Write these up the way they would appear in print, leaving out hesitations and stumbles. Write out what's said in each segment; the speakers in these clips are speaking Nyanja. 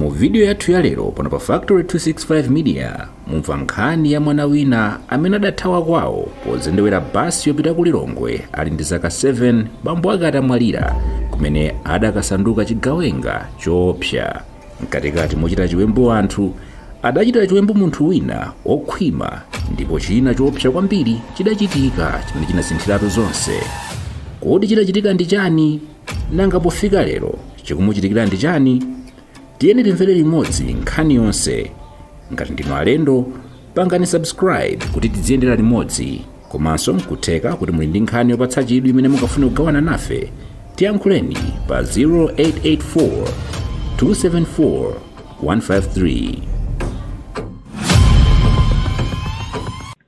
Mu video yathu ya lero pano pa Factory 265 Media mumva nkhani ya mwana wina amene adathawa kwawo pozendewera basi yopita ku Lilongwe ali ndi zaka 7 bambo ake atamwalira kumene adakasanduka chigawenga choopsa. Mkatikati mochita chiwembu anthu adachita chiwembu munthu wina okhwima ndipo china choopsa kwambiri chidachitika chimene chinasinthiratu zonse. Kodi chidachitika ndi chani? Nanga pofika lero chikumuchitikira ndi chani? Tiyeni timvere limodzi nkhani yonse. Ngati ndinu alendo pangani subscribe kuti tiziyendera limodzi, komanso mkutheka kuti muli ndi nkhani yopatsa chidwi imene mukafuna kugawana nafe. Tiyankhuleni pa 0884 274 153.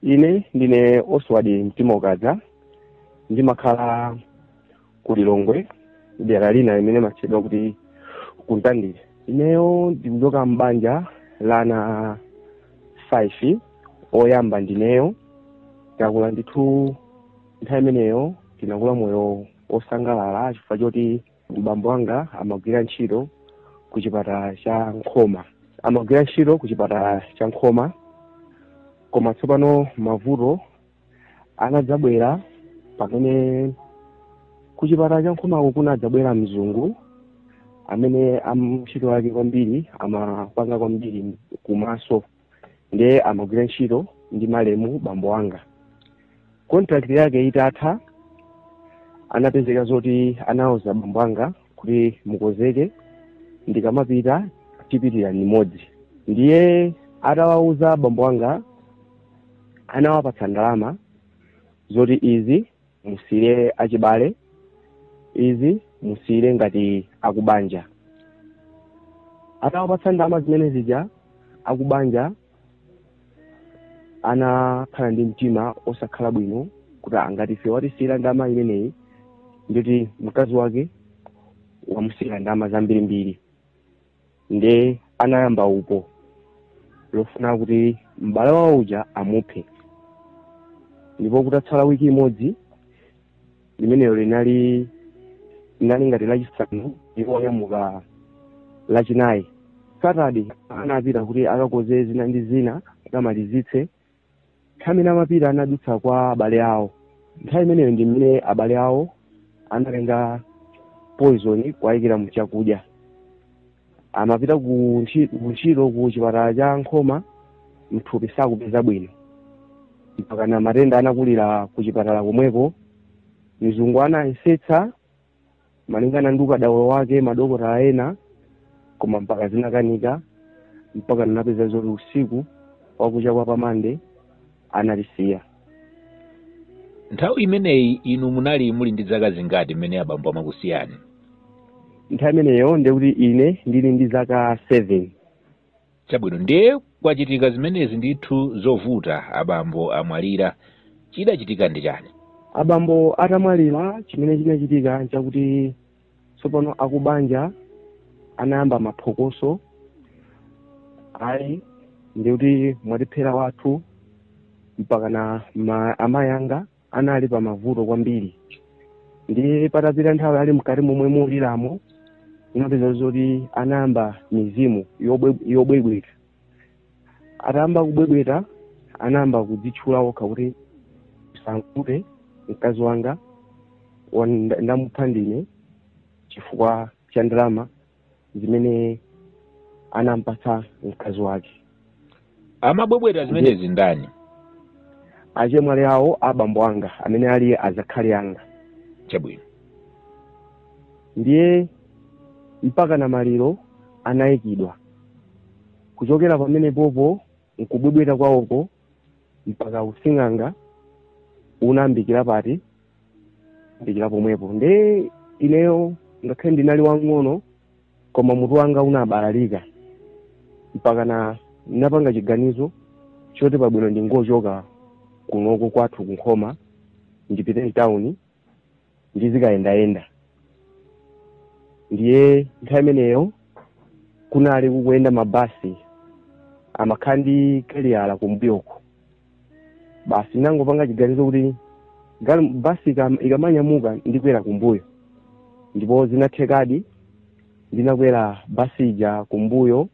Ine ndine Oswald Mtimokaza ndimakhala ku Lilongwe dera lina imene matchedwa kuti kuntandire. Ineyo ndikuchoka mbanja lana 5 oyamba ndineyo ndakula ndithu nthawi imeneyo tinakula moyo osangalala chifukwa choti mbambo wanga amagwira ntchito ku chipatala cha Nkhoma. Koma tsopano mavuto anadzabwera pamene ku chipatala cha Nkhomako kunadzabwera mzungu amene amchito wake kwambiri amapanga kwambiri kumaso ndiye amagwira ntchito ndi malemu bambo wanga. Contract yake itatha anapezeka zoti anauza bambo wanga kuti mukozeke ndikamapita tipitira limodzi. Ndiye atawauza bambo wanga anawapatsa ndalama zoti izi musire achibale, izi musire ngati akubanja. Atawapatsa ndalama zimene zija akubanja anakhala ndi mtima osakhala bwino kuti angati ife watisira ndalama imeneyi nditi mkazi wake wamusira ndalama zambirimbiri. Nde anayamba upo lofuna kuti m'bale wawo uja amuphe. Ndipo kutatsala wiki imodzi limeneyo linali ngati lachisanu ndipo onyamuka lachinayi. Saturday anapita kuti akakoze zina ndi zina akamalizitse. Nthawi imene amapita anadutsa kwa abale awo. Nthawi imeneyo ndi mmene abale awo analenga poison kuwayikira mu chakudya. Amapita ku ntchito ku chipatala cha Nkhoma mthupi sakupeza bwino. Mpaka na matenda anakulira ku chipatala komweko. Mzungu anayesetsa malingana ndi ukadaulo wake madokotala ena, koma mpaka zinakanika mpaka napeza zoti usiku wakucha kwa pamande analisiya. Nthawi imeneyi inu munali muli ndi zaka zingati mmene abambo amakusiyani? Nthawi imeneyo ndikuti ine ndili ndi zaka 7. Chabwino, ndiye kwachitika zimenezi ndithu zovuta abambo amwalira. Chidachitika ndi chani? Abambo atamwalira chimene chinachitika nchakuti tsopano akubanja anayamba maphokoso. Ayi ndikuti mwatiphera wathu mpaka na amayi anga anali pa mavuto kwambiri. Ndiye patapita nthawi ali mkati momwe muliramo inapeza zoti anayamba mizimu yobwebweta. Atayamba kubwebweta anayamba kudzitchula okha kuti sankute mkazi wanga ndamupha ndine chifukwa cha ndalama zimene anampatsa mkazi wake. Amabwebweta zimenezi ndani? Achemwali awo abambo anga amene ali azakhali anga. Chabwino. Ndiye mpaka na maliro anayikidwa. Kuchokera pamene popo nkubwebweta kwawoko mpaka using'anga unambikira pati mbikira pomwepo. Nde ineyo ngakhale ndinali wang'ono koma mutu wanga unabalalika mpaka na napanga chiganizo choti pabwino ndingochoka kunoko kwathu ku Nkhoma ndipite mtawuni ndizikayendayenda. Ndiye nthawi imeneyo kunali kukuyenda mabasi amakhala ndi kaliyala kumbuyoko. Basi nangopanga chiganizo kuti basi ikamanyamuka ndikwera kumbuyo. Ndipo zinathekadi ndinakwera basija kumbuyo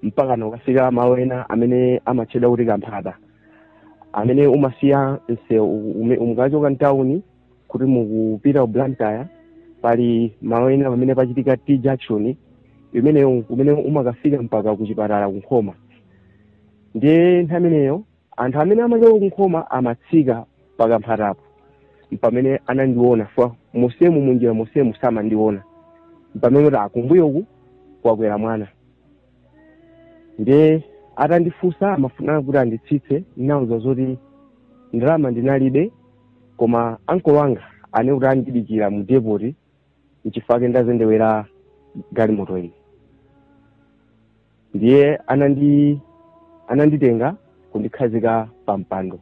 mpaka nokafika malo ena amene amatchedwa kuti Kamphata, amene umasiya umukachoka mtawuni kuti mukupita ku Blantyre pali malo ena pamene pachitika T junction imene kumene umakafika mpaka ku chipatala kunkhoma. Ndiye nthawi imeneyo anthu amene amachoka kunkhoma amatsika pa Kamphatapo pamene anandiona fa musemu munjira musemu samandiona pamene kuti akumbuyoku kwakwera mwana. Ndiye atandifunsa amafuna kuti anditsitse, ndinawuza zoti ndalama ndinalibe koma uncle wanga ane kuti andidikira mu depot nchifukwa ndazendewera galimoto iyi. Ndiye ananditenga kundikhazika pa mpando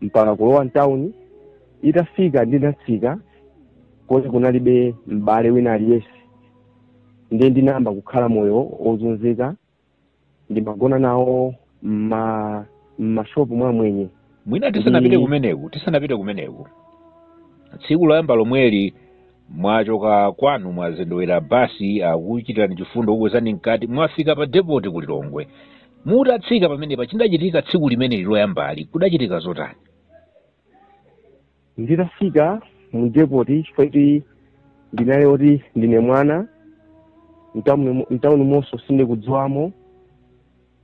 mpaka kulowa mtawuni. Itafika ndinatsika kuti kunalibe m'bale wina aliyense, ndiye ndinayamba kukhala moyo ozunzika, ndimagona nawo m'mashopu mwamwenye. Mwina tisanapite kumeneku tsiku loyamba lomweli mwachoka kwanu mwazendewera basi akuchitirani chifundo kukwezani mkati mwafika pa depot ku Lilongwe, mutatsika pamene pachindachitika tsiku limene loyambali kudachitika zotani? Nditafika mu depot chifukwa ndinali kuti ndine mwana mtawuni monso sindikudziwamo,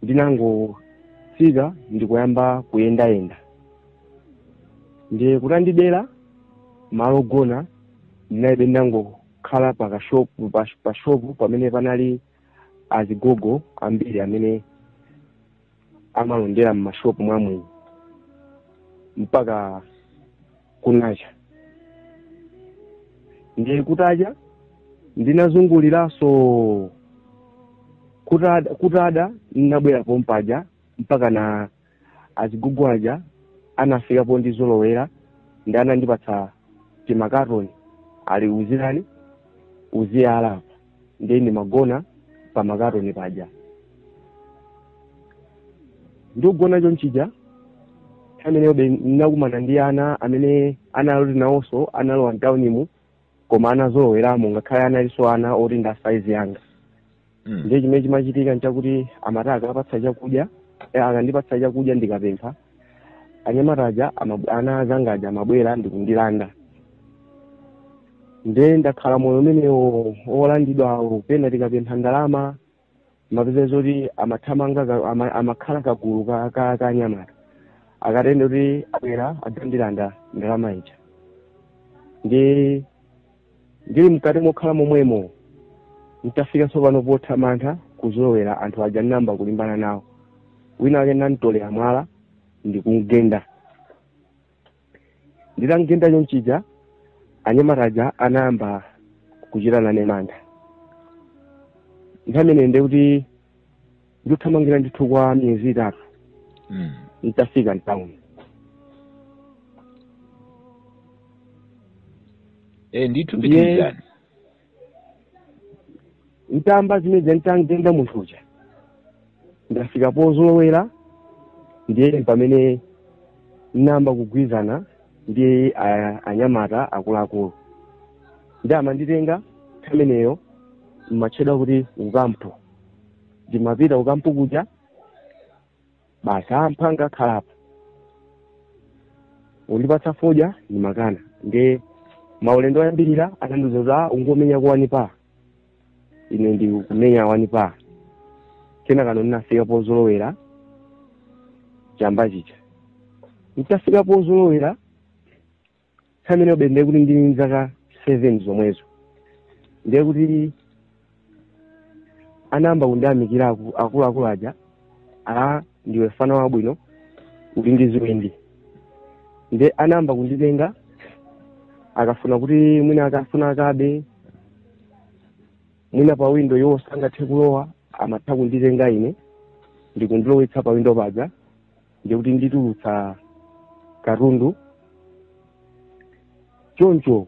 ndinangotsika ndikuyamba kuyendayenda. Ndiye kutandibera malo gona ndinalibe, ndangokhala pa shopu pamene panali azigogo ambiri amene amalondera m'mashopu mwamwenye mpaka kunacha. Ndiye kutacha ndinazunguliranso kutada ndinabwera pompaja mpaka na azigogo aja anafikapo ndizolowera ndi anandipatsa timakatoni ali uzirani uziyala. Ndiye ndimagona pa makatoni paja ndikugona chonchija. Ameneyo ndinakumana ndi ana amene analoti nawonso analowa mtawunimu koma anazoloweramo ngakhale analinso ana oti nda size yanga. Ndiye chimene chimachitika nchakuti amati akapatsa chakudya akandipatsa chakudya ndikapempha anyamataja ana zangaja amabwera ndikundilanda. Ndiye ndakhala moyo umenewo olandidwa pena tikapempha ndalama mapeza zoti amathamanga amakhala kagulu ka anyamata akatende kuti abwera adzandilanda ndalama ija. Ndiye ndili mkati mokhala momwemo ntafika tsopano potha mantha kuzolowera anthu aja namba kulimbana nawo. Wina wake nantolera mwala ndikungenda. Nditangenda chonchija anyamataja anayamba kuchitana ne mantha. Nthawi imeneyo ndiye kuti ndithamangira ndithu kwa miyezi 3 ntafika mtawuni. Ndithu pitizani ntamba zimene ntangenda munthu uja ndafika pozolowera. Ndiye pamene namba kugwizana ndiye anyamata akuluakulu ndiye amanditenga. Nthawi imeneyo mmatchedwa kuti ukampu, ndimapita ukampu kuja basi amphanga khalapo undipatsa fodya ndimakana. Ndiye maulendo oyambirira anandiuza ungomenya kuwanipa, ine ndikumenya wanipa. Kenaka ndinafika pozolowera chamba chicha. Ntafika pozolowera nthawi imeneyo ndiye kuti ndili zaka 7 zomwezo. Ndiye kuti anayamba kundiyamikira akuluakulu aja ndiwe fana wabwino kuti ndiziwendi. Ndiye anayamba kunditenga akafuna kuti mwina akafuna akabe mwina pa window yosangathe kulowa amatha kunditenga ine ndikundilowetsa pa window paja. Ndiye kuti nditulutsa katundu choncho.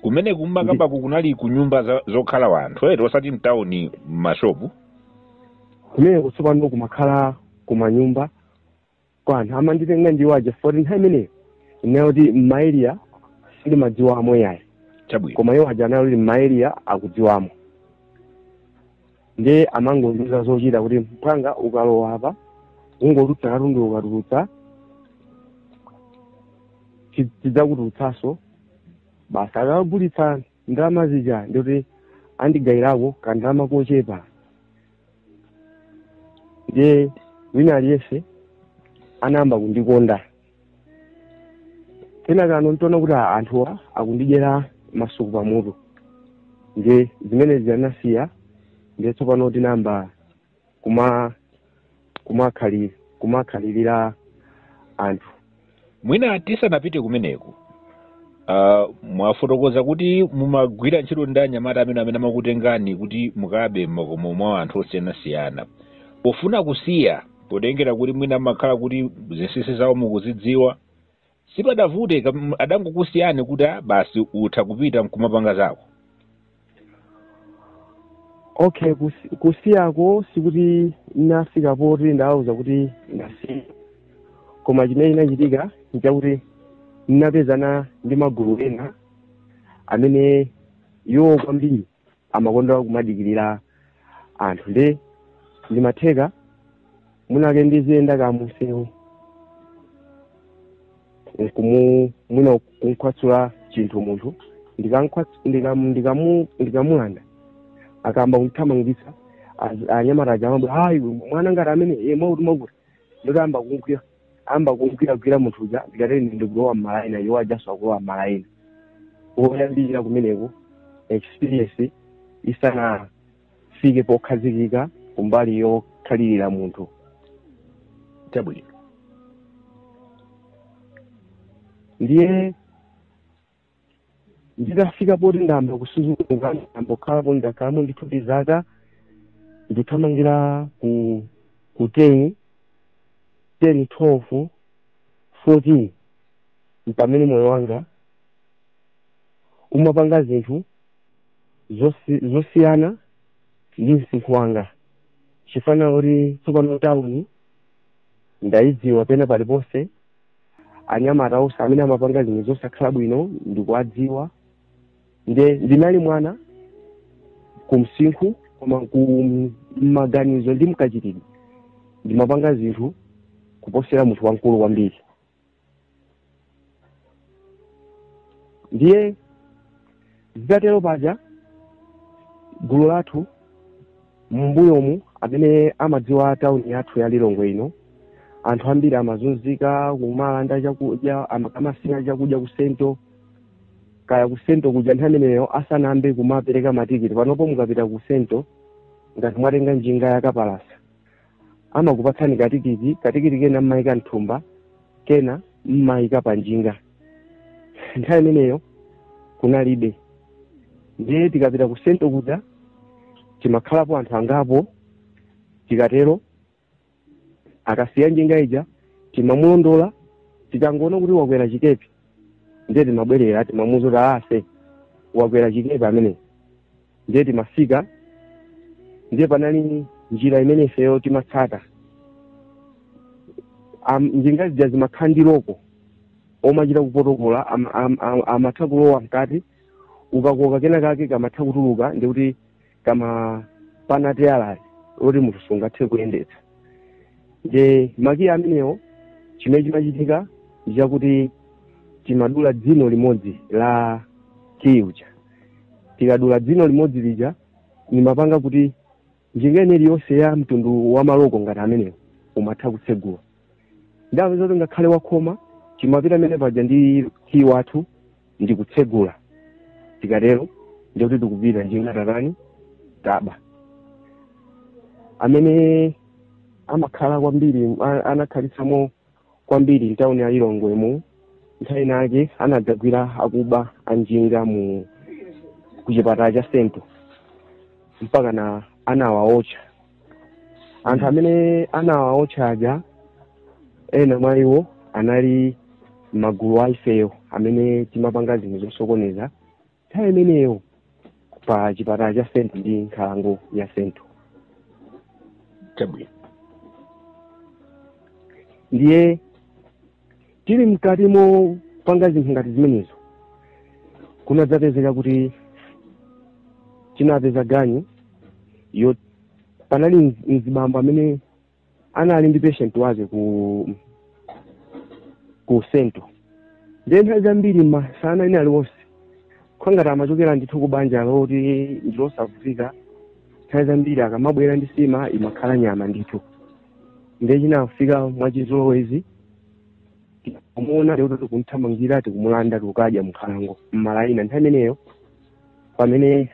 kumene kumakamba kunali kunyumba zokhala wanthu osati mtawuni m'mashopu. Kumene kutsopano kumakhala kumanyumba kwa anthu amanditenga ndiwo aja 14 nthawi imeneyo inayo kuti m'maeriya sindimadziwa amwe yayi. koma iwo aja anali m'maeriya akudziwamo. Ndiye amangondiuza zochita kuti mpwanga ukalowa apa ungotulutsa katundu ukatulutsa tidzakutulutsanso basi akagulitsa ndalama zija ndikuti andigayirako kandalama kochepa. Ndiye wina aliyense anayamba kundikonda. Kenaka ntoona kuti anthuwa akundidyera masuku pamutu. Ndiye zimene zidanasiya ndiye tsopano tinayamba kumakhalirira anthu. Mwina tisanapite kumeneku mwafotokoza kuti mumagwira ntchito ndi anyamata amene amakutengani kuti mukabe m'makomo mwa anthu osiyanasiyana. Pofuna kusiya potengera kuti mwina makhala kuti zinsinsi zawo mukuzidziwa sipadavute adangokusiyani kuti basi utha kupita mkumapanga zako? Okay, kusiyako sikuti nafika poti ndawuza kuti ndasiya, koma chimene chinachitika nchakuti ndinapezana ndi magulu ena amene iwo kwambiri amakonda kumadikirira anthu. Ndiye ndimatheka munake ndiziyenda kamunsewu mwina kunkhwatsula chinthu munthu ndikamulanda akamba kunthamangitsa anyamata aja amabwera hayi mwana ngati amene mwakuti ndotamba kunkwira munthu uja ndikateri ndikulowa m'malayina iwo ajaso akulowa m'malayina. Oyambirira kumeneko experience isanafike pokhazikika kumbali yokhalirira munthu. Chabwino. Ndiye ndidafika poti ndamba kusuzuka ndambokhalapo ndakhalamo ndithupi zaka ndithamangira ku 10, 12, 14 mpamene moyo wanga umapanga zinthu zosiyana ndi msinkhu wanga. Chifana kuti tsopano tawuni ndayidziwa pena paliponse, anyamata onse amene amapanga zinthu zosakhala bwino ndikuwadziwa. Ndiye ndinali mwana kumsinkhu koma kumaganizo ndi mkachitidwe ndimapanga zinthu kuposera munthu wankulu kwambiri. Ndiye zitatero paja gulu lathu mbuyomu amene amadziwa tawuni yathu ya Lilongwe ino, anthu ambiri amazunzika kumalanda chakudya, amasina chakudya kusento, kaya kusento kuja nthawi imeneyo asanambe kumapereka matikiti. Panopo mukapita kusento ngati mwatenga njinga ya kapalasa amakupatsani katikiti kena mmayika mthumba kena mmayika pa njinga. Nthawi imeneyo kunalibe. Ndiye tikapita kusento kuja timakhalapo anthu angapo, tikatero akasiya njinga ija timamulondola, tikangoona kuti wakwera chikepe ndiye timabwerera timamuzuta ase wakwera chikepe amene. Ndiye timafika, ndiye panali njira imene ifeyo timatsata. Njinga zija zimakhala ndi loko omachita kupotokola, amatha kulowa mkati, ukakoka kena kake kamatha kutuluka, ndikuti kama pana teyalazi oti munthu sungathe kuyendetsa. Ndiye makiya amenewo chimene chimachitika ndichakuti timadula dzino limodzi la kiucha. Tikadula dzino limodzi lija nimapanga kuti njinga iliyonse ya mtundu wa maloko ngati amenewo umatha kutsegula. Ndawe zoti ngakhale wakhoma timapita amene paja ndi kiyi wathu ndi kutsegula. Tikatero ndikuti tikupita njinga tatani taba. Amene amakhala kwambiri anakhalitsamo kwambiri ntawuni ya Lilongwemo nthawi nake anadzagwira akuba anjinga kuchipatala cha Sento mpaka na anawaotcha. Anthu amene anawaotcha aja ena mwa iwo anali magulu a ifeyo amene timapanga zinthu zosokoneza nthawi imeneyo pa chipatala cha Sento ndi nkhalango ya Sento. Chabwino. Ndiye tili mkati mopanga zinthu ngati zimenezo kunadzapezeka kuti tinapeza ganyu yo panali mzibambo amene anali ndi patient wake ku sento ndiye nthawi zambiri masana ine aliwonse khwangati amachokera ndithu ku banja loti ndilosavutika nthawi zambiri akamabwera ndi sima imakhala nyama ndithu ndiye chinafika mwachizolowezi kumuona lero tikumthamangira tikumulanda tikukadya mkhalango mmalaina nthawi imeneyo pamene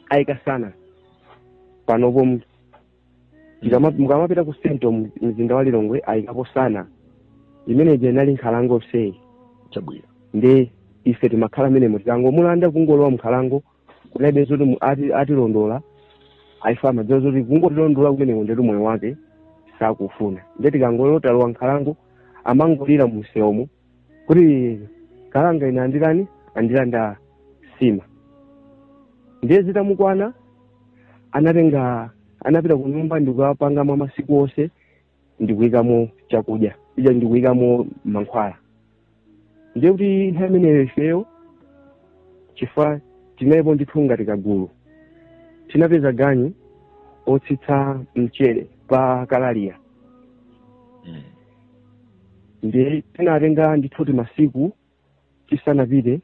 ayika sana panopo mukamapita ku sento mzinda wa Lilongwe ayikapo sana imeneje inali nkhalango sei chabwino ndi ife timakhala menemo tikangomulanda kungolowa mkhalango kunaibe zoti atilondola aifama zoti kungotilondola kumeneko ndetu moyo wake sakufuna ndiye tikangolotalowa nkhalango amangolira museomo kuti kalanga ine andilanda sima ndiye zitamukwana anapita ku nyumba ndikukapangamo masiku onse ndikuyikamo chakudya ija ndikuyikamo mankhwala ndiye kuti nthawi imeneyo ifeyo chifukwa tinalipo ndithu ngati kagulu tinapeza ganyu otsitsa mchere pa kalaliya ndiye tinatenga ndithu masiku tisanapite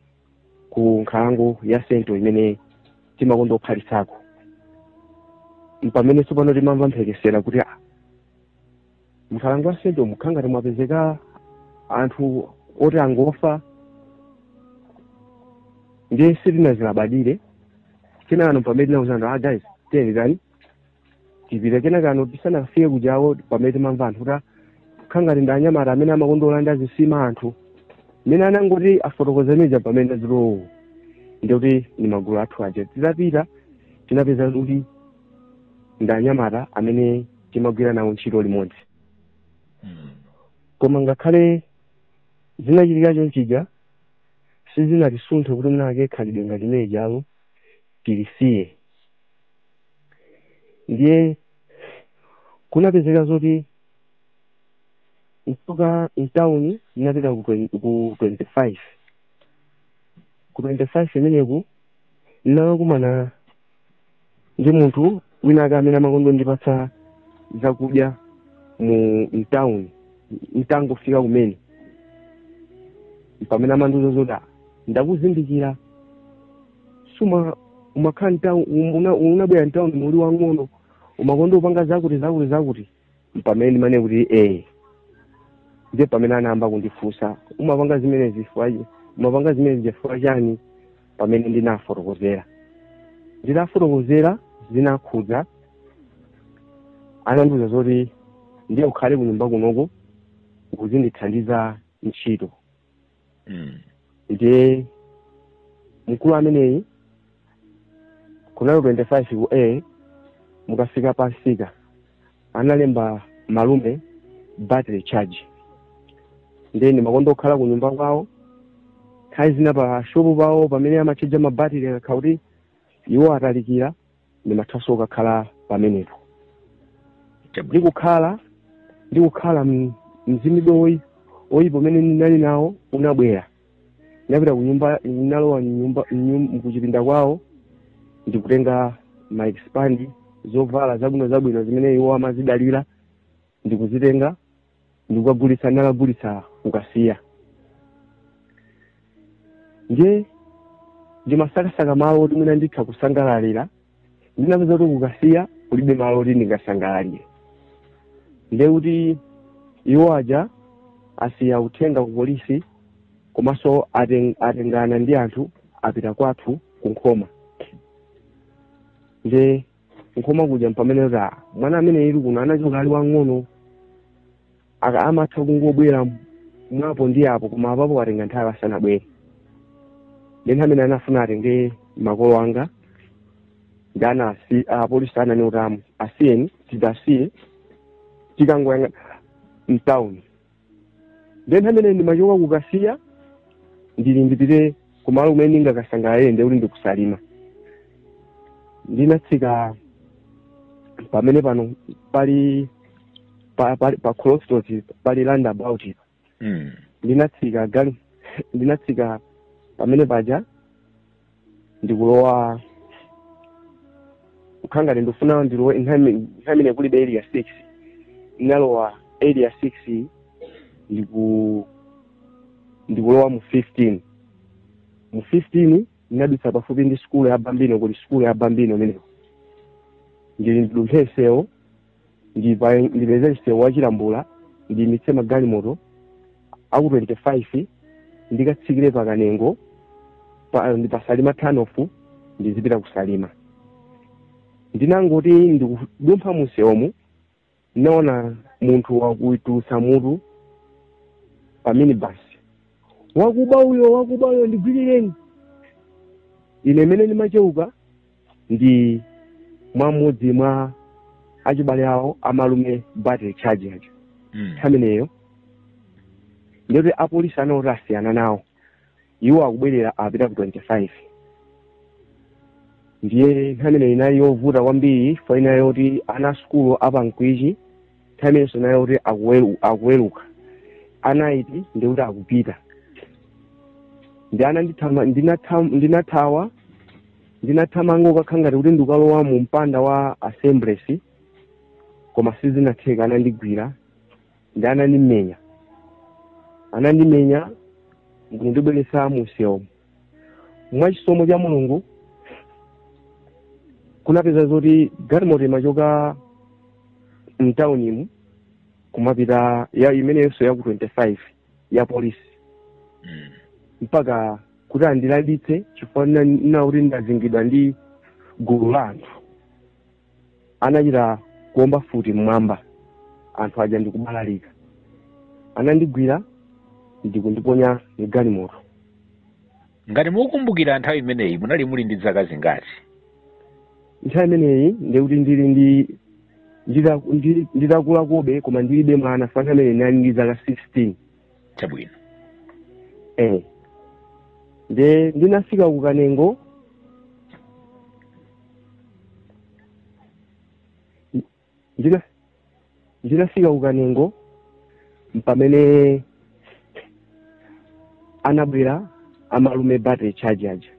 ku nkhalango ya sento imene timakondophalisako pamene tsopano timamva mphekesera kuti mkhalango wa sento mukhangati mwapezeka anthu oti angofa ndiye sitinazilabadire kenano pamene tinauzana guys tiyeni tipite kenakano tisanafike kujawo pamene timamva anthu kuti khangati ndi anyamata amene amakondolanda zisima anthu mene anangoti afotokoza pamene azilowo ndikuti ni magulu athu aja titapita tinapeza kuti ndi anyamata amene timagwira nawo ntchito limodzi koma ngakhale zinachitika chonchija sizinatisunthe kuti mnake khalidwe ngati limene jalo tilisiye ndiye kunapezeka zoti mpaka mtawuni inapita ku 25 ku 25 imeneku ndinakumana ndi munthu wina ake amene amakondo ndipatsa zakudya mu mtawuni ntangofika kumene pamene amandiuza zoti ndakuzindikira suma umakhala mtawuni unabwera mtawuni muli wang'ono umakondo upanga zakuti pamene mane kuti ndiye pamene anayamba kundifunsa umapanga zimene zifukwaje umapanga zimene zifukwa chani pamene ndinafotokozera zinakhudza anandiuza zoti ndiye ukhale kunyumba kunoko ukuzindithandiza ntchito ndiye mkulu ameneyi kunali 25 ku mukafika pa 6 analemba malume battery charge ndiye ndimakonda kukhala kunyumba kwawo nthawi zina pa shopu pawo pamene amachaja mabattery akakhala kuti iwo atalikira ndimathanso kukhala pamenepo ndikukhala mzimido oyipo umene ndinali nawo unabwera ndinapita kunyumba ndinalowa kuchipinda kwawo ndikutenga ma expand zovala zabwino zimene iwo amazidalira ndikuzitenga ndikukagulitsa kukasiya ndiye ndimasakasaka malo oti mwina nditha kusangalalira ndinapeza kuti kukasiya kulibe malo oti ndingasangalalire ndiye kuti iwo aja asiya uthenga ku polisi komanso atengana ndi anthu apita kwathu kunkhoma ndiye nkhoma kuja pamene mwana amene ili kuno anachoka ali wang'ono amatha kungobwera mwapo ndi apo koma apapo atenga nthawi asanabwere ndiye amene anafuna atenge makolo anga ndana apolisi anani utamu asiyeni tidasiye tikangoyanga mtawuni ndiye amene ndimachoka kukasiya ndipite kumalo kumene ndingakasangalalire ndiye kuti ndikusalima ndinatsika pamene pano pali pa crossroads pali roundabout ndinatsika ndinatsika pamene paja ndikulowa ukhangati ndifuna ndilowe nthamine kulibe area 6 ndinalowa area 6 ndikulowa mu 15 ndinadutsa pafupi ndi skulu ya Bambino kuti skulu ya Bambino meneko ndidumphe msewu ndipeze msewu wa Chilambula ndiyimitse magalimoto aku 25 ndikatsikire pakanengo ndipasalima turnoff ndizipita kusalima. Ndinangoti ndikudumpha musewumu ndinaona munthu wakuitulutsa mutu pa minibus. Wakuba uyo ndigwirireni. Ine mene ndimacheuka ndi mmodzi mwa achibale awo amalume battery charge aja. Ameneyo ndiyoti apolisi anaoti asiyana nawo. Iwo akubwerera apita ku 25. Ndiye nthamene inali yovuta kwambiri fo ina yoti ana skulu apa Mkwichi nthamene nayo yoti akuweruka. Anaiti ndikuti akupita. Ndiana ndinathamango kakhangati kuti ndikalowa mu mpanda wa assemblies koma sizinatheka anandigwira ndi anandimenya ndikundibweretsa musewumu. Mwachisomo cha Mulungu kunapeza zoti galimoto imachoka mtaunimu kumapita ya imeneyonso ya ku 25 ya polisi mpaka kuti andiladitse chifukwa kuti ndazingidwa ndi gulu la anthu anachita kuomba futi mmwamba anthu aja ndikubalalika anandigwira ndikundiponya ni galimoto. Ngati mukumbukira nthawi imeneyi munali muli ndi zaka zingati? Nthawi imeneyi ndikuti ndidakula kobe koma ndilibe mwana fana amene nali ndi zaka 16. Chabwino. Ndinafika kukanengo ndinafika kukanengo mpamene anabwera amalume battery charge aja.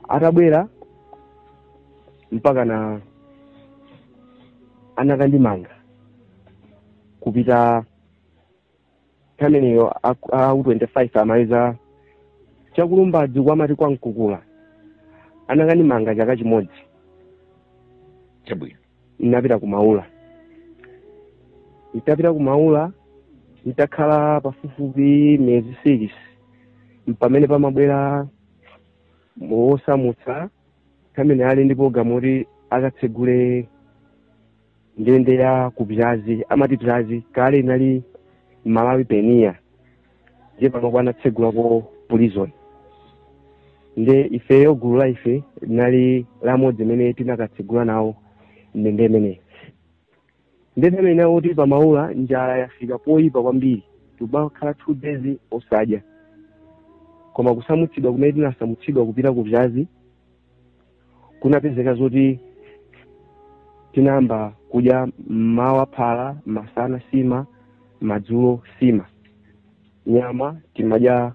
Atabwera mpaka na anakandimanga kupita kameneyo a 25 amaliza chakulumbazi kwamati kwa Mkukula anakandimanga chaka chimodzi. Chabwino. Ndinapita kumaula. Nditapita kumaula nditakhala pafupifupi miyezi 6 mpamene pamabwera mosamutsa kamene ali ndipo gamoti akatsegule ndende ya kubyazi amati byazi kale inali Malawi Penia je pamokwana tsegula ko prison nde ifeyo gulu la ife linali lamodzi mene tinakatsegula nawo ndende mene ndende mene oti pamaula njala yafika poyipa kwambiri tubakhala 2 days osadya koma kusamutsidwa kumene tinasamutsidwa kupita kubyazi kunapezeka zoti tinamba kudya mawa phala masana sima madzulo sima nyama timadya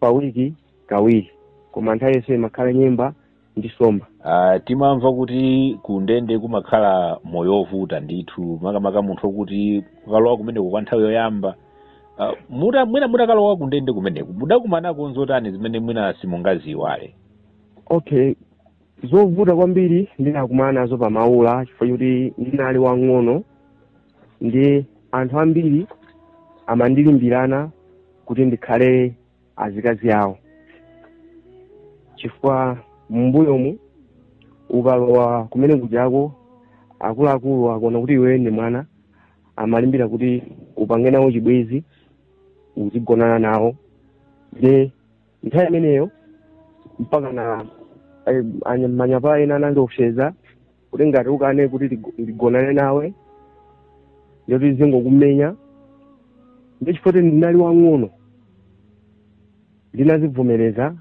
pa wiki kawiri koma nthawi yonse imakhala nyemba ndi somba. Timamva kuti kundende kumakhala moyo ovuta ndithu makamaka munthu kuti kukalowa kumeneko kwa nthawi yoyamba mwina mutakalowa kundende kumeneko mudakumanako nzotani zimene mwina simungaziwale? Okay, zovuta kwambiri ndinakumana nazo pamaula chifukwa kuti ndinali wang'ono ndi anthu ambiri amandilimbirana kuti ndikhale azikazi awo chifukwa mbuyomu ukalowa kumene kujako akuluakulu akuona kuti iwe ndi mwana amalimbira kuti upange nawo chibwezi uzigonana nawo. Nde nthawi imeneyo mpaka na manyapa ena anandiopseza kuti ngati ukane kuti ndigonane nawe ndiyoti zingokumenya ndichifukwa ndinali wang'ono ndinazivomereza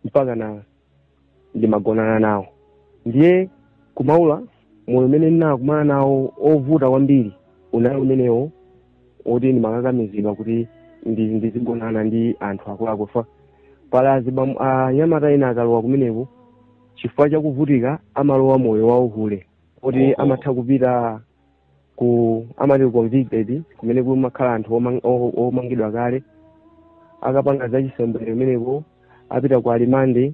mpaka na ndimagonana nawo. Ndiye kumaula moyo umene ndinakumana nawo ovuta kwambiri unali umenewo oti ndimakakamizidwa kuti ndizigonana ndi anthu akuluakulu fa pala anyamata ena akalowa kumeneko chifukwa chakuvutika amalowa moyo wauhule kuti amatha kupita amati convicted kumene kumakhala anthu omangidwa kale akapanga zachisembwere kumeneko apita ku alimande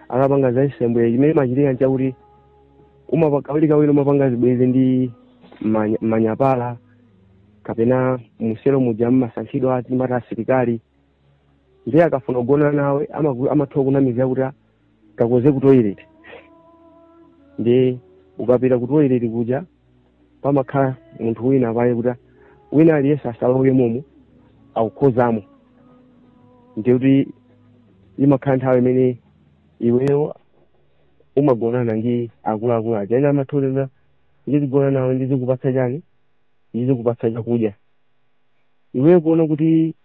akapanga zachisembwere chimene machitika nchakuti kawirikawiri umapanga zibwezi ndi manyapala kapena muselo muja mmasankhidwa timati asilikali ndiye akafuna kugona nawe amatha kunamiza kuti kakoze ku toilet ndiye ukapita ku toilet kuja pamakhala munthu wina pale kuti wina aliyense asalowe momo akukhozamo ndiye kuti imakhala nthawi imene iweyo umagonana ndi akuluakulu aja amatolera ndizigona nawe ndizikupatsa chani ndizikupatsa chakudya iweyo kuona kuti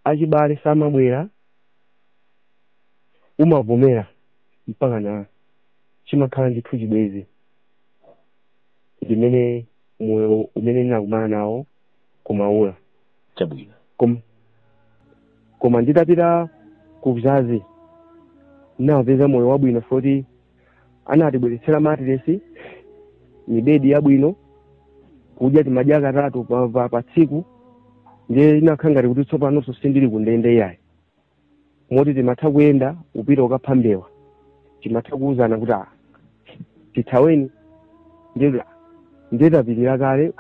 achibale samabwera umavomera mpaka na chimakhala ndithu chibwezi limene moyo umene ndinakumana nawo kumaula chabwino koma nditapita ku Bzazi ndinapeza moyo wabwino foti anatibweretsera matiresi mibedi yabwino kudya timadya katatu pa tsiku ndiye inakhala ngati kuti tsopanonso sindili kundende yayi moti timatha kuyenda upita ukapha mbewa timatha kuwuzana kuti tithaweni ndiye tapitira kale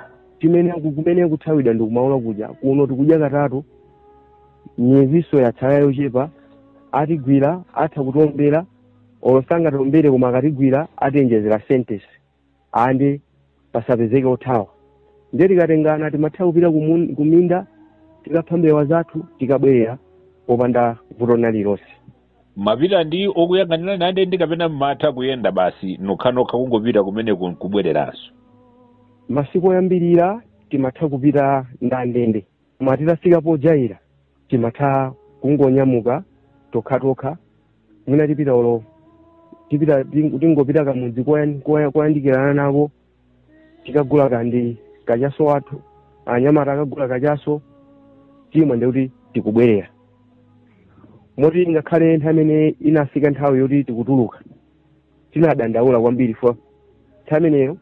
kumene kuthawidwa ndikumaula kudya kuno tikudya katatu nyeziso yatsala yochepa atigwira atha kutombera olosanga tombere koma akatigwira atenjezera sentence ande pasapezeke othawa ndiye tikatengana timatha kupita kuminda tikapha mbewa zathu tikabwerera popanda vuto lililonse mapita ndi okuyang'anira nande ndikapena mmatha kuyenda basi nokhanokha kungopita kumene kubwereranso masiku oyambirira timatha kupita ndandende koma titafika pojaira timatha kungonyamuka tokhatokha mwina tingopita kamudzi koyandikirana nako tikagula kandi kachaso wathu anyamata akagula kachaso timwe ndikuti tikubwerera moti ngakhale nthawi imene inafika nthawi yoti tikutuluka tinadandaula kwambiri fo nthawi imeneyo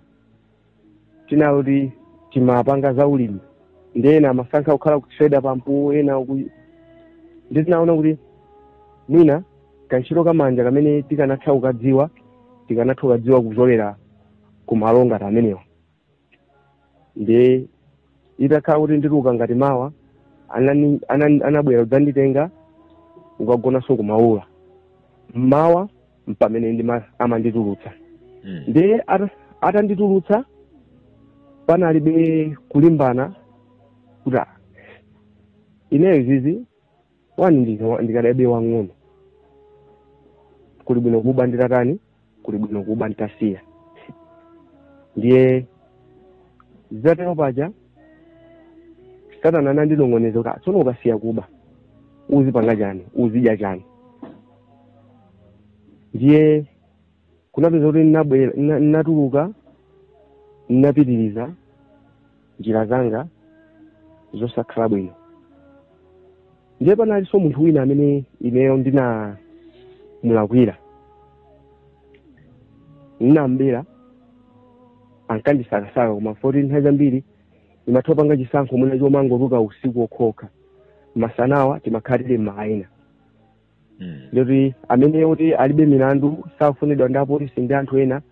tinauti timapanga za ulimi ndena amasankha kukhala kutreda pampu ena ndi tinaona kuti mwina kantchito kamanja kamene tikanatha kukadziwa kuzolera kumalonga amenewo ndiye itakhala kuti ndituka ngati mawa anabwera kudzanditenga ukagonanso kumaula mmawa mpamene amanditulutsa ndiye atanditulutsa panalibe kulimbana kuti ineyo zizi wani ndikadabe wang'ono kuli bwino kuba nditatani kuli bwino kuba nditasiya ndiye zatero paja Satana anandinong'oneza kuti tsono ukasiya kuba uzipanga chani uzidya chani ndiye kunapeza kuti natuluka napitiriza njira zanga zosakhala bwino ndiye panalinso munthu wina amene ineyo ndinamulakwira ndinambera ankandisakasaka koma foti nthawi zambiri imatha panga chisankho mwina chomangotuluka usiku okhokha masanawa timakhalire m'maina ndikuti amene oti alibe milandu safunidwa ndi apolisi ndi anthu ena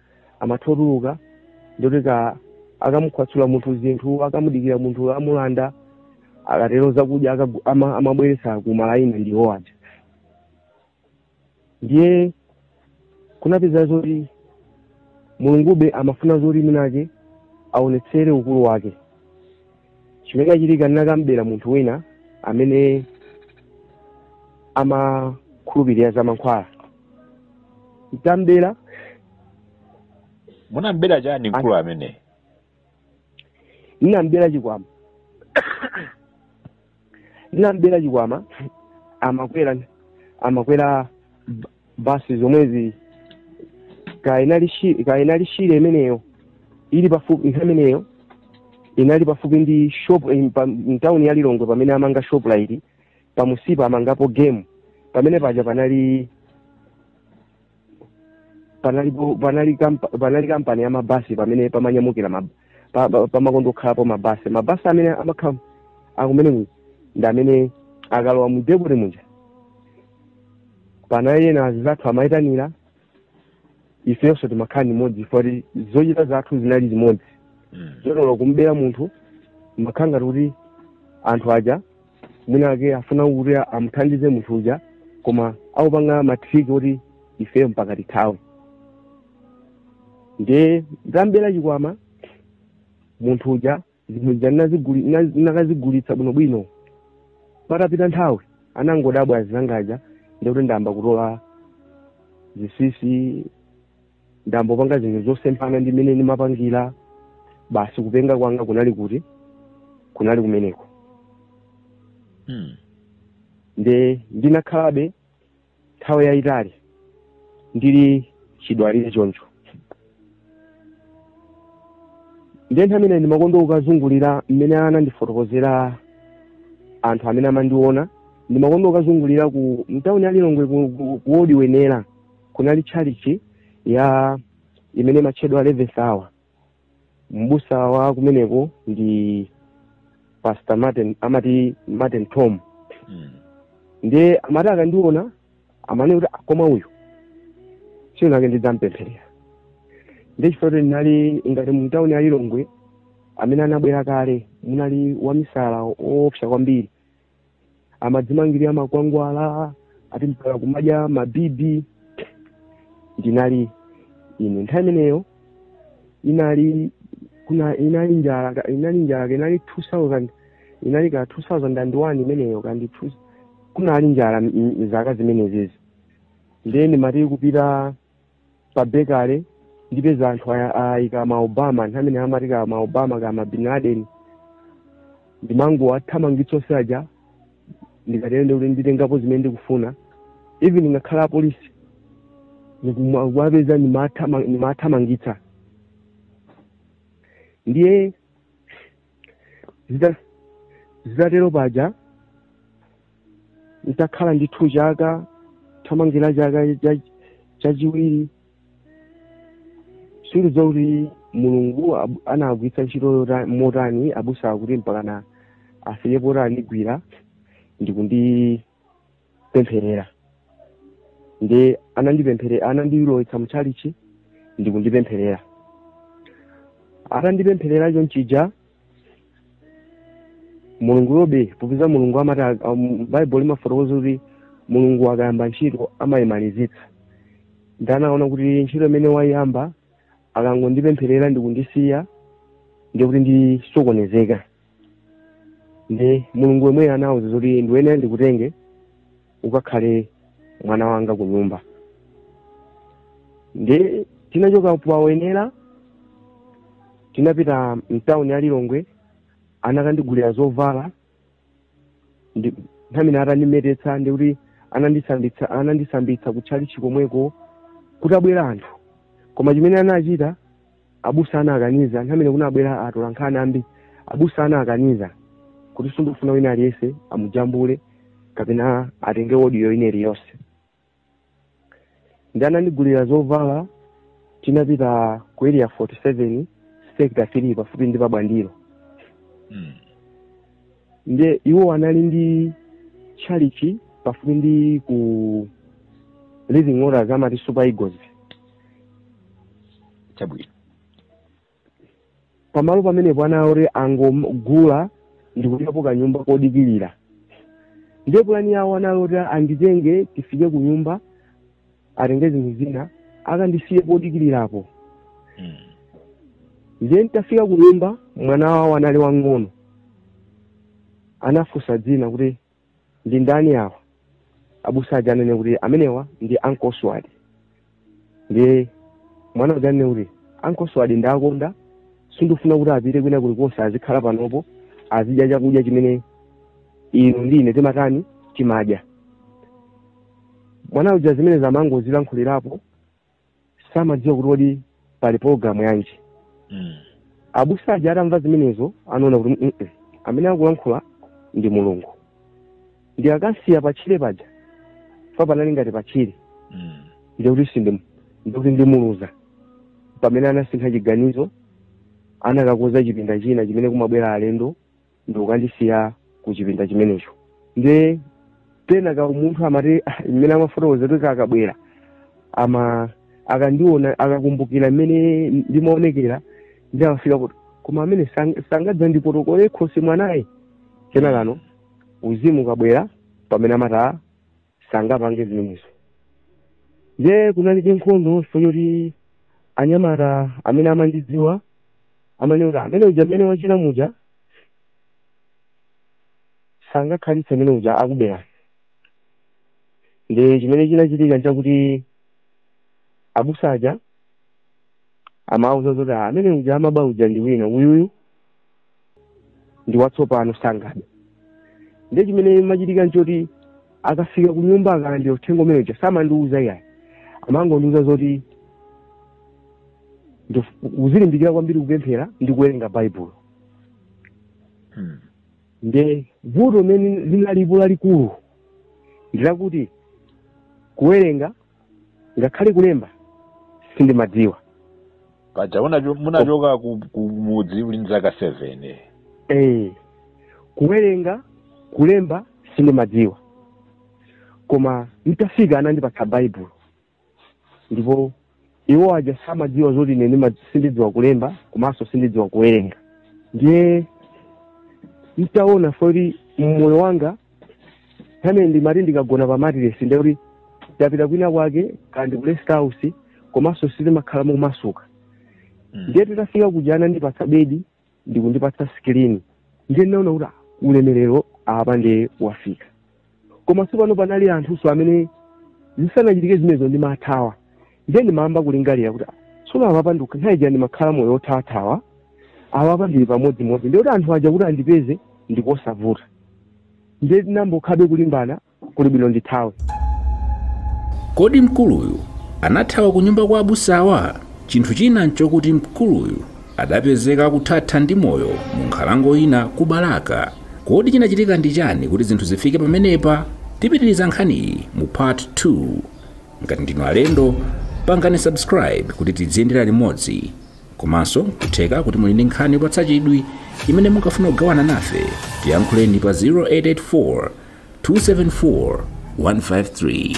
amatha kutuluka ndikuti akamukhwatsula munthu zinthu akamudikira munthu amulanda akatero zakudya amabweretsa kumalaina ndiwo aja ndiye kunapeza zoti mulungube amafuna zoti minake aonetsere ukulu wake chimene achitika ndinakambera munthu wina amene amakhulupirira za mankhwala ntambera munambera chani mkulu amene ndinambera chikwama ndinambera chikwama amakwera basi zomwezi kainali shire imeneyo ili pafupi nthawi imeneyo inali pafupi ndi shop town ya Lilongwe pamene amanga Shoprite pamusipa amangapo game pamene paja panali kampani ya mabasi pamene pamanyamukira pamakondo khalapo mabasi amene amakhala akumene ndi amene akalowa mu depot muja panali ena zathu amaitanira ifenso timakhala limodzi foti zochita zathu zinali zimodzi zotolo kumbera munthu makhanga kuti anthu aja mwinake afuna kuti amuthandize munthu uja koma akupanga matriki kuti ife mpaka tithawe nde ndambera chikwama munthu uja zinthu zija nakazigulitsa bwinobwino patapita nthawi anangodabwa azangaja ndikuti ndamba kutola zisisi ndambopanga zinthu zosempana ndi mmene ndimapangira basi kupenga kwanga kunali kuti kunali kumeneko nde ndinakhalabe nthawi yayitali ndili chidwalire choncho nde nthawi imene ndimakonda ukazungulira mmene anandifotokozera anthu amene amandiona ndimakonda ukazungulira ku mtawuni ya Lilongwe ku wodi wenera kunali chalichi ya imene matchedwa 11th hour mbusa wa kumeneko ndi Pastor Martin Tom nde amati akandiona amane kuti akoma uyu sinake ndidzampempherera nde chifukwa ndinali ngati mu mtawuni ya Lilongwe amene anabwera kale munali wamisala opsa kwambiri amadzimangirira makwangwala ati mpaka kumadya mabibi ndinali ine nthawi imeneyo inali njala inali 2000 inali ka 2001 imeneyo kandi kunali njala zaka zimenezi ndeni mati kupita pa bekale ndipeza anthu ayika ma Obama nthawi imene amati ka ma Obama ka ma Bin Laden ndimango athamangitsa saja ndikatende kuti nditengapo zimene ndikufuna even ngakhala polisi ndikumwapeza nimathamangitsa ndiye zitatero paja nitakhala ndithu chaka thamangira chaka chachiwiri sindidziwa kuti mulungu anagwiritsa ntchito motani abusa kuti mpakana afikepo kuti andigwira ndikundipempherera nde anandilowetsa mchalichi ndikundipempherera atandipempherera chonchija mulungu yobe popeza mulungu amati Bible limafotokoza kuti mulungu akayamba ntchito amayimalizitsa ndanaona kuti ntchito imene wayamba akangondipempherera ndikundisiya ndikuti ndisokonezeka nde mulungu yemwe anawuza kuti ndiwene ndikutenge ukakhale mwana wanga ku nyumba nde tinachoka pawenera tinapita mtawuni ya Lilongwe anakandigulira zovala nthawi atandimetetsa ndikuti anandisambitsa kutchalichi komweko kuti abwera anthu koma chimene anachita abusa anakaniza nthawi kunabwera atolankhani ambiri abusa anakaniza kuti sindikufuna wina aliyense amujambule kapena atenge wodiyo ina iliyonse ndi anandigulira zovala tinapita ku area 47 sector 3 pafupi ndi pabwandiro nde iwo anali ndi chalichi pafupi ndi ku living orders amati Super Eagles chabwino pamalo pamenepo anaore angogula ndikulipo kanyumba kodikilira ndiye plani yawo analoti anditenge tifike ku nyumba atenge zinthu zina akandisiye podikilirapo ndiye ntafika ku nyumba mwana wawo anali wang'ono anafunsa dzina kuti ndi ndani awa abusa aja anene kuti amenewa ndi Uncle Swadi ndiye mwana uja anene kuti Uncle Swadi ndakonda sindifuna kuti apite kwina kulikonse azikhala panopo azidya chakudya chimene inu ndine timatani timadya mwana uja zimene zamango zilankhulirapo samadziwa kuti kodi pali programu yanji abusa aja atamva zimenezo anaona kuti amene akulankhula ndi mulungu ndi akasiya pachire paja fa panali ngati pachire ndikuti ndimuluza pamene anasintha chiganizo anakakoza chipinda china chimene kumabwera alendo ndikukandisiya ku chipinda chimenecho nde pena ka munthu amati imene amafotokoza kuti akabwera akandiona akakumbukira mmene ndimaonekera ndi amafika kuti koma amene sangadza ndipotokole khosi mwanaye kenakano uzimu ukabwera pamene amati sangapange zimenezo nde kunali nkhondo choti anyamata amene amandidziwa amanena amene uja amene wachita muja sangakhalitse amene uja akubera nde chimene chinachitika nchakuti abusa aja amauza zoti amene uja amaba uja ndi wina uyuyu ndi watsopano sangada nde chimene machitika nchoti akafika ku nyumba akandi uthenga umene uja samandiuza iyayi amangondiuza zoti uzilimbikira kwambiri kupemphera ndi kuwerenga baibulo nde vuto limene linalipo lalikulu ndilakuti kuwerenga ngakhale kulemba sindimadziwa paja munachoka ku mudzi uli ndi zaka 7 kuwerenga kulemba sindimadziwa koma nditafika anandipatsa baibulo ndipo iwo aja samadziwa zoti ine sindidziwa kulemba komanso sindidziwa kuwerenga ndiye nitaona fori mmoyo wanga pamene ndimati ndikagona pa matiresi ndikuti ndapita kwina kwake kandi ku rest house komanso sindimakhala momasuka ndiye titafika kuja anandipatsa bedi ndikundipatsa skrini ndiye ndinaona kuti ulemerero apa ndiye wafika koma sipano panali anthuso amene zisanachitike zimenezo ndimathawa ndiye ndimayamba kulingalira kuti tsono apapa ndikukhaija ndimakhala moyo othawa awapa ndili pamodzimodzi ndiye kuti anthu aja kuti andipeze ndikosavuta ndiye tinambokhabe kulimbana kuli bwino ndithawe. Kodi mkuluyu anathawa ku nyumba kwa abusawa? Chinthu china nchokuti mkuluyu adapezeka kuthatha ndi moyo mu nkhalango ina ku Balaka. Kodi chinachitika ndi chani kuti zinthu zifike pamenepa? Tipitiriza nkhaniyi mu part 2. Ngati ndinu alendo, pangani subscribe kuti tiziyendera limodzi. Komanso kutheka kuti muli ndi nkhani yopatsa chidwi imene mungafuna kugawana nafe, tiyankhuleni pa 0884 274 153.